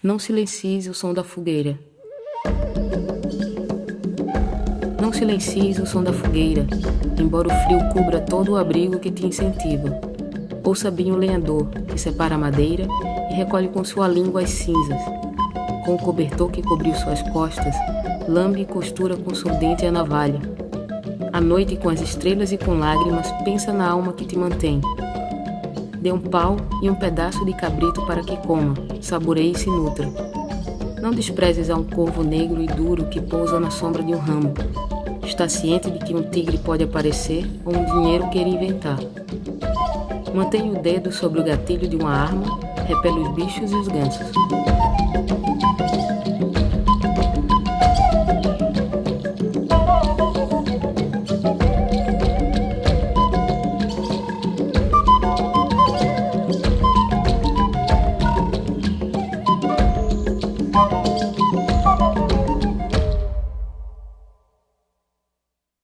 Não silencies o som da fogueira. Não silencies o som da fogueira, embora o frio cubra todo o abrigo que te incentiva. Ouça bem o lenhador, que separa a madeira e recolhe com sua língua as cinzas. Com o cobertor que cobriu suas costas, lambe e costura com seu dente a navalha. À noite, com as estrelas e com lágrimas, pensa na alma que te mantém. Dê um pau e um pedaço de cabrito para que coma, saboreie e se nutra. Não desprezes a um corvo negro e duro que pousa na sombra de um ramo. Está ciente de que um tigre pode aparecer ou um dinheiro queira inventar. Mantenha o dedo sobre o gatilho de uma arma, repele os bichos e os gansos.